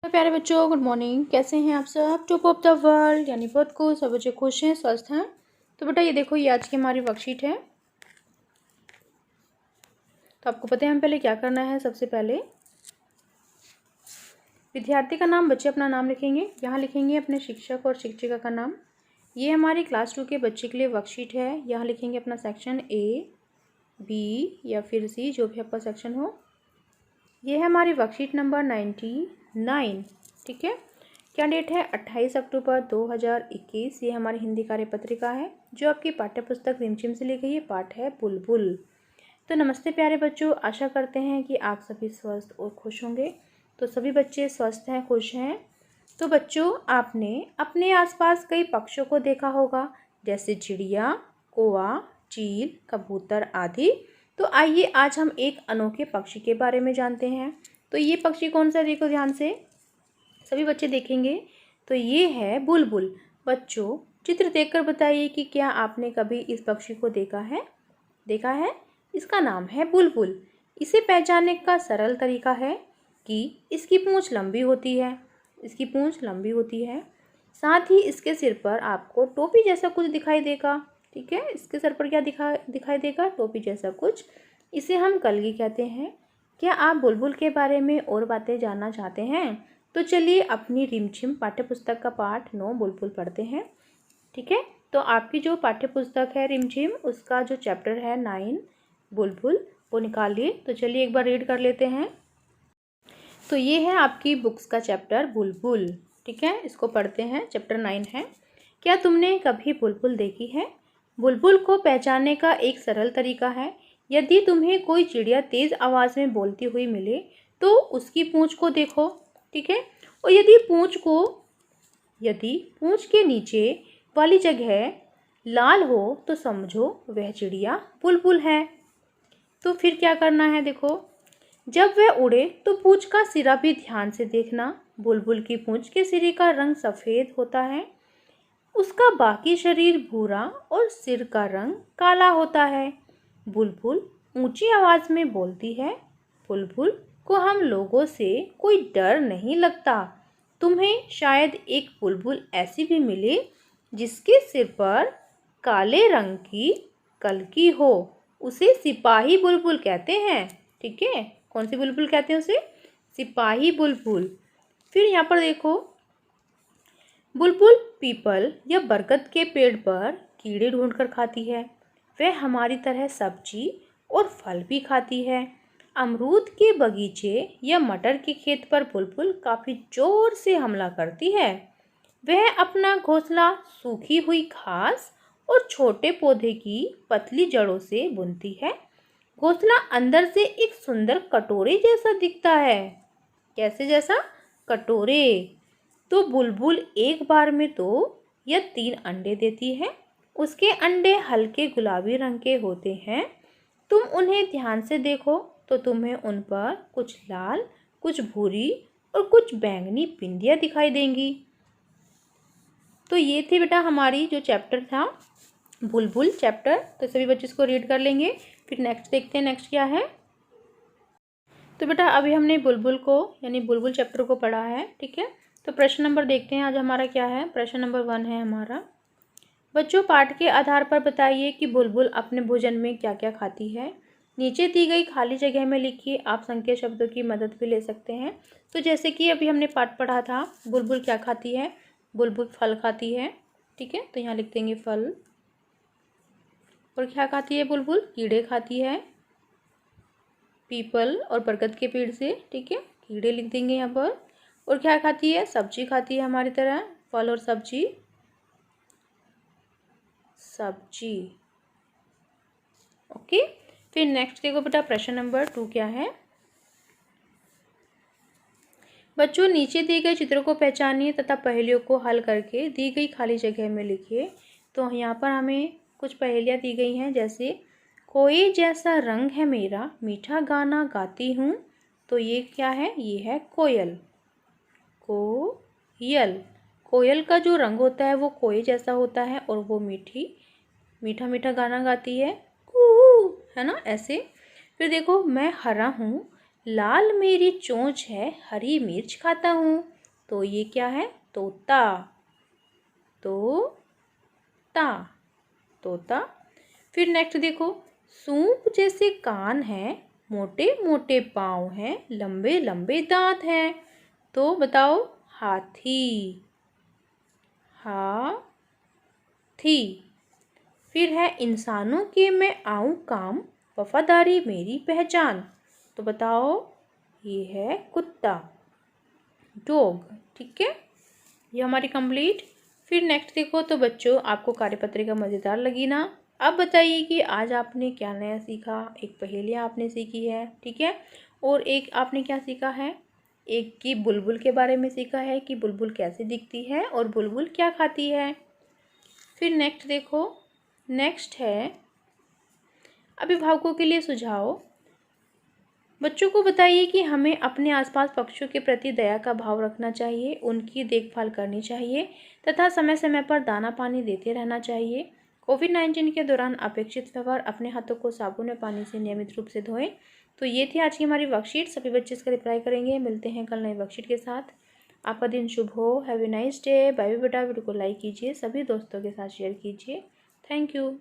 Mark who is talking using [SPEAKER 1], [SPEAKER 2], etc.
[SPEAKER 1] तो प्यारे बच्चों, गुड मॉर्निंग। कैसे हैं आप सब? टॉप ऑफ द वर्ल्ड यानी बहुत खुश, सब बच्चे खुश हैं, स्वस्थ हैं। तो बेटा ये देखो, ये आज की हमारी वर्कशीट है। तो आपको पता है हम पहले क्या करना है। सबसे पहले विद्यार्थी का नाम, बच्चे अपना नाम लिखेंगे। यहाँ लिखेंगे अपने शिक्षक और शिक्षिका का नाम। ये हमारी क्लास 2 के बच्चे के लिए वर्कशीट है। यहाँ लिखेंगे अपना सेक्शन A, B या फिर C, जो भी आपका सेक्शन हो। ये है हमारी वर्कशीट नंबर 99। ठीक है। क्या डेट है? 28 अक्टूबर 2021। ये हमारी हिंदी कार्य पत्रिका है जो आपकी पाठ्य पुस्तक रिमझिम से ली गई है। पाठ है बुलबुल। तो नमस्ते प्यारे बच्चों, आशा करते हैं कि आप सभी स्वस्थ और खुश होंगे। तो सभी बच्चे स्वस्थ हैं, खुश हैं। तो बच्चों, आपने अपने आसपास कई पक्षियों को देखा होगा, जैसे चिड़िया, कौवा, चील, कबूतर आदि। तो आइए आज हम एक अनोखे पक्षी के बारे में जानते हैं। तो ये पक्षी कौन सा, देखो ध्यान से, सभी बच्चे देखेंगे। तो ये है बुलबुल। बच्चों, चित्र देखकर बताइए कि क्या आपने कभी इस पक्षी को देखा है? देखा है? इसका नाम है बुलबुल। इसे पहचानने का सरल तरीका है कि इसकी पूंछ लंबी होती है। इसकी पूंछ लंबी होती है। साथ ही इसके सिर पर आपको टोपी जैसा कुछ दिखाई देगा। ठीक है, इसके सर पर क्या दिखाई देगा? टोपी जैसा कुछ। इसे हम कलगी कहते हैं। क्या आप बुलबुल के बारे में और बातें जानना चाहते हैं? तो चलिए अपनी रिमझिम पाठ्यपुस्तक का पाठ 9 बुलबुल पढ़ते हैं। ठीक है। तो आपकी जो पाठ्यपुस्तक है रिमझिम, उसका जो चैप्टर है 9 बुलबुल, वो निकालिए। तो चलिए एक बार रीड कर लेते हैं। तो ये है आपकी बुक्स का चैप्टर बुलबुल। ठीक है, इसको पढ़ते हैं। चैप्टर 9 है। क्या तुमने कभी बुलबुल देखी है? बुलबुल को पहचानने का एक सरल तरीका है। यदि तुम्हें कोई चिड़िया तेज़ आवाज़ में बोलती हुई मिले तो उसकी पूंछ को देखो। ठीक है। और यदि पूंछ के नीचे वाली जगह लाल हो तो समझो वह चिड़िया बुलबुल है। तो फिर क्या करना है, देखो, जब वह उड़े तो पूंछ का सिरा भी ध्यान से देखना। बुलबुल की पूंछ के सिरे का रंग सफ़ेद होता है, उसका बाकी शरीर भूरा और सिर का रंग काला होता है। बुलबुल ऊंची आवाज़ में बोलती है। बुलबुल को हम लोगों से कोई डर नहीं लगता। तुम्हें शायद एक बुलबुल ऐसी भी मिले जिसके सिर पर काले रंग की कलकी हो। उसे सिपाही बुलबुल कहते हैं। ठीक है, कौन सी बुलबुल कहते हैं उसे? सिपाही बुलबुल। फिर यहाँ पर देखो, बुलबुल पीपल या बरगद के पेड़ पर कीड़े ढूंढकर खाती है। वह हमारी तरह सब्जी और फल भी खाती है। अमरूद के बगीचे या मटर के खेत पर बुलबुल काफ़ी जोर से हमला करती है। वह अपना घोंसला सूखी हुई घास और छोटे पौधे की पतली जड़ों से बुनती है। घोंसला अंदर से एक सुंदर कटोरे जैसा दिखता है। कैसे जैसा? कटोरे। तो बुलबुल एक बार में 2 या 3 अंडे देती है। उसके अंडे हल्के गुलाबी रंग के होते हैं। तुम उन्हें ध्यान से देखो तो तुम्हें उन पर कुछ लाल, कुछ भूरी और कुछ बैंगनी बिंदियाँ दिखाई देंगी। तो ये थी बेटा हमारी जो चैप्टर था बुलबुल चैप्टर। तो सभी बच्चे इसको रीड कर लेंगे। फिर नेक्स्ट देखते हैं, नेक्स्ट क्या है। तो बेटा अभी हमने बुलबुल को यानी बुलबुल चैप्टर को पढ़ा है। ठीक है। तो प्रश्न नंबर देखते हैं आज हमारा क्या है। प्रश्न नंबर 1 है हमारा, बच्चों पाठ के आधार पर बताइए कि बुलबुल अपने भोजन में क्या क्या खाती है। नीचे दी गई खाली जगह में लिखिए। आप संकेत शब्दों की मदद भी ले सकते हैं। तो जैसे कि अभी हमने पाठ पढ़ा था, बुलबुल क्या खाती है? बुलबुल फल खाती है। ठीक है, तो यहाँ लिख देंगे फल। और क्या खाती है बुलबुल? कीड़े खाती है, पीपल और बरगद के पेड़ से। ठीक है, कीड़े लिख देंगे यहाँ पर। और क्या खाती है? सब्जी खाती है, हमारी तरह फल और सब्जी। सब्जी। ओके। फिर नेक्स्ट देखो बेटा, प्रश्न नंबर 2 क्या है। बच्चों नीचे दिए गए चित्रों को पहचानिए तथा पहेलियों को हल करके दी गई खाली जगह में लिखिए। तो यहाँ पर हमें कुछ पहेलियाँ दी गई हैं, जैसे कोई जैसा रंग है मेरा, मीठा गाना गाती हूँ। तो ये क्या है? ये है कोयल। कोयल। कोयल का जो रंग होता है वो कोई जैसा होता है और वो मीठा मीठा गाना गाती है, कू, है ना, ऐसे। फिर देखो, मैं हरा हूँ, लाल मेरी चोंच है, हरी मिर्च खाता हूँ। तो ये क्या है? तोता। तोता, तोता। फिर नेक्स्ट देखो, सूप जैसे कान है, मोटे मोटे पाँव हैं, लंबे लंबे दांत हैं। तो बताओ, हाथी। हाथी। फिर है, इंसानों के मैं आऊँ काम, वफादारी मेरी पहचान। तो बताओ, ये है कुत्ता, डॉग। ठीक है, ये हमारी कंप्लीट। फिर नेक्स्ट देखो, तो बच्चों आपको कार्यपत्रिका मज़ेदार लगी ना? अब बताइए कि आज आपने क्या नया सीखा। एक पहेलियाँ आपने सीखी है, ठीक है, और एक आपने क्या सीखा है, एक की बुलबुल के बारे में सीखा है कि बुलबुल कैसे दिखती है और बुलबुल क्या खाती है। फिर नेक्स्ट देखो, नेक्स्ट है अभिभावकों के लिए सुझाव। बच्चों को बताइए कि हमें अपने आसपास पक्षियों के प्रति दया का भाव रखना चाहिए, उनकी देखभाल करनी चाहिए तथा समय समय पर दाना पानी देते रहना चाहिए। कोविड-19 के दौरान अपेक्षित व्यवहार, अपने हाथों को साबुन और पानी से नियमित रूप से धोएं। तो ये थी आज की हमारी वर्कशीट। सभी बच्चे इसका रिप्लाई करेंगे। मिलते हैं कल नई वर्कशीट के साथ। आपका दिन शुभ हो। Have a nice day. Bye bye बेटा। वीडियो को लाइक कीजिए, सभी दोस्तों के साथ शेयर कीजिए। Thank you.